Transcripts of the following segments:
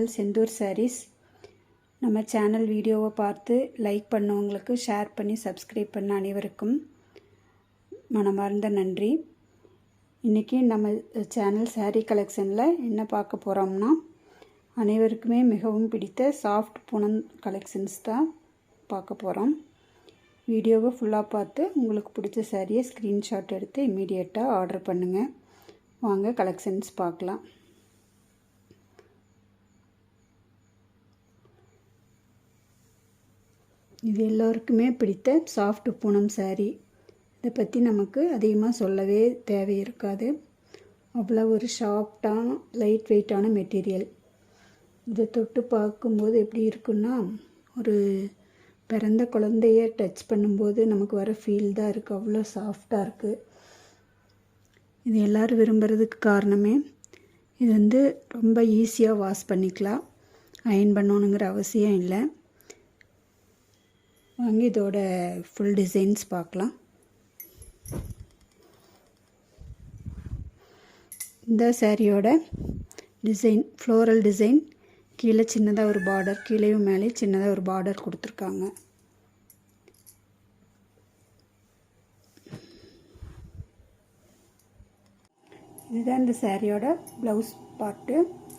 Channel Senthur saris. நம்ம channel வீடியோவை பார்த்து லைக் பண்ணவங்களுக்கு ஷேர் பண்ணி சப்ஸ்கிரைப் பண்ண அனைவருக்கும் மனமார்ந்த நன்றி. இன்றைக்கி நம்ம சேனல் சாரீ கலெக்ஷனில் என்ன பார்க்க போகிறோம்னா, அனைவருக்குமே மிகவும் பிடித்த சாஃப்ட் பூனம் கலெக்ஷன்ஸ் தான் பார்க்க போகிறோம். வீடியோவை ஃபுல்லாக பார்த்து உங்களுக்கு பிடிச்ச சாரியை ஸ்க்ரீன்ஷாட் எடுத்து இம்மீடியட்டாக ஆர்டர் பண்ணுங்கள். வாங்க கலெக்ஷன்ஸ் பார்க்கலாம். இது எல்லோருக்குமே பிடித்த சாஃப்ட் பூனம் சாரீ. இதை பற்றி நமக்கு அதிகமாக சொல்லவே தேவை இருக்காது. அவ்வளோ ஒரு சாஃப்டான லைட் வெயிட்டான மெட்டீரியல். இதை தொட்டு பார்க்கும்போது எப்படி இருக்குன்னா, ஒரு பிறந்த குழந்தைய டச் பண்ணும்போது நமக்கு வர ஃபீல் தான் இருக்குது. அவ்வளோ சாஃப்டாக இருக்குது. இது எல்லோரும் விரும்புகிறதுக்கு காரணமே இது ரொம்ப ஈஸியாக வாஷ் பண்ணிக்கலாம். அயர்ன் பண்ணணுங்கிற அவசியம் இல்லை. வாங்கி இதோட ஃபுல் டிசைன்ஸ் பார்க்கலாம். இந்த சாரியோட டிசைன் ஃப்ளோரல் டிசைன். கீழே சின்னதாக ஒரு பார்டர், கீழேயும் மேலே சின்னதாக ஒரு பார்டர் கொடுத்துருக்காங்க. இதுதான் இந்த சாரியோட ப்ளவுஸ் பார்ட்டு.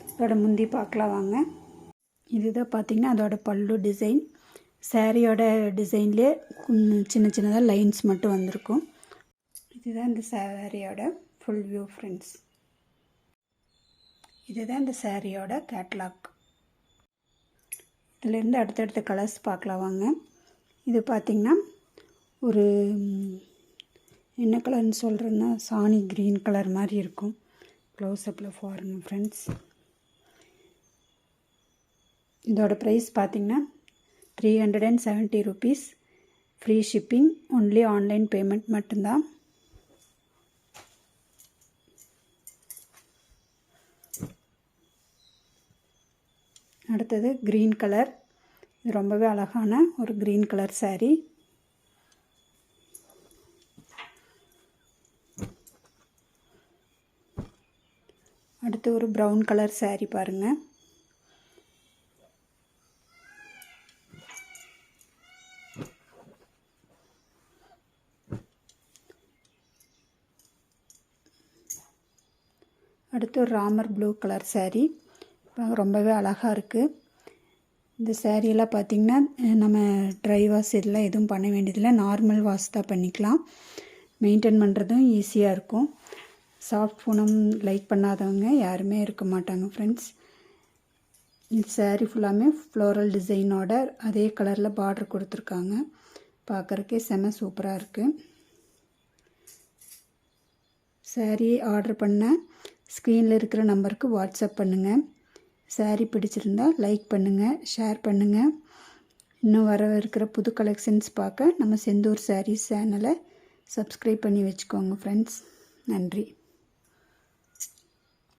அதோட முந்தி பார்க்கலாம் வாங்க. இதுதான் பார்த்திங்கன்னா அதோட பல்லு டிசைன். சாரியோட டிசைன்லேயே சின்ன சின்னதாக லைன்ஸ் மட்டும் வந்திருக்கும். இதுதான் இந்த சாரியோட ஃபுல் வியூ ஃப்ரெண்ட்ஸ். இதுதான் இந்த சாரியோட கேட்லாக். இதிலேருந்து அடுத்தடுத்த கலர்ஸ் பார்க்கலாம் வாங்க. இது பார்த்திங்கன்னா ஒரு என்ன கலர்னு சொல்கிறேன்னா, சாணி க்ரீன் கலர் மாதிரி இருக்கும். க்ளோஸ்அப்பில் பாருங்க ஃப்ரெண்ட்ஸ். இதோட ப்ரைஸ் பார்த்திங்கன்னா 370 rupees. Free shipping. Only online payment மட்டும்தான். அடுத்தது க்ரீன் கலர். இது ரொம்பவே அழகான ஒரு க்ரீன் கலர் சாரீ. அடுத்து ஒரு ப்ரௌன் கலர் சாரீ பாருங்கள். அடுத்து ஒரு ராமர் ப்ளூ கலர் சாரீ. ரொம்பவே அழகாக இருக்குது. இந்த சாரியெல்லாம் பார்த்திங்கன்னா நம்ம ட்ரை வாஷ் இதெல்லாம் எதுவும் பண்ண வேண்டியதில்லை. நார்மல் வாஷ் தான் பண்ணிக்கலாம். மெயின்டைன் பண்ணுறதும் ஈஸியாக இருக்கும். சாஃப்ட் பூனம் லைக் பண்ணாதவங்க யாருமே இருக்க மாட்டாங்க ஃப்ரெண்ட்ஸ். இந்த சாரீ ஃபுல்லாமே ஃப்ளோரல் டிசைனோட அதே கலரில் பார்டர் கொடுத்துருக்காங்க. பார்க்குறக்கே செம சூப்பராக இருக்குது. சாரீ ஆர்டர் பண்ண ஸ்க்ரீனில் இருக்கிற நம்பருக்கு வாட்ஸ்அப் பண்ணுங்கள். சாரீ பிடிச்சிருந்தால் லைக் பண்ணுங்கள், ஷேர் பண்ணுங்கள். இன்னும் வர இருக்கிற புது கலெக்ஷன்ஸ் பார்க்க நம்ம செந்தூர் சாரீஸ் சேனலை சப்ஸ்கிரைப் பண்ணி வச்சுக்கோங்க ஃப்ரெண்ட்ஸ். நன்றி.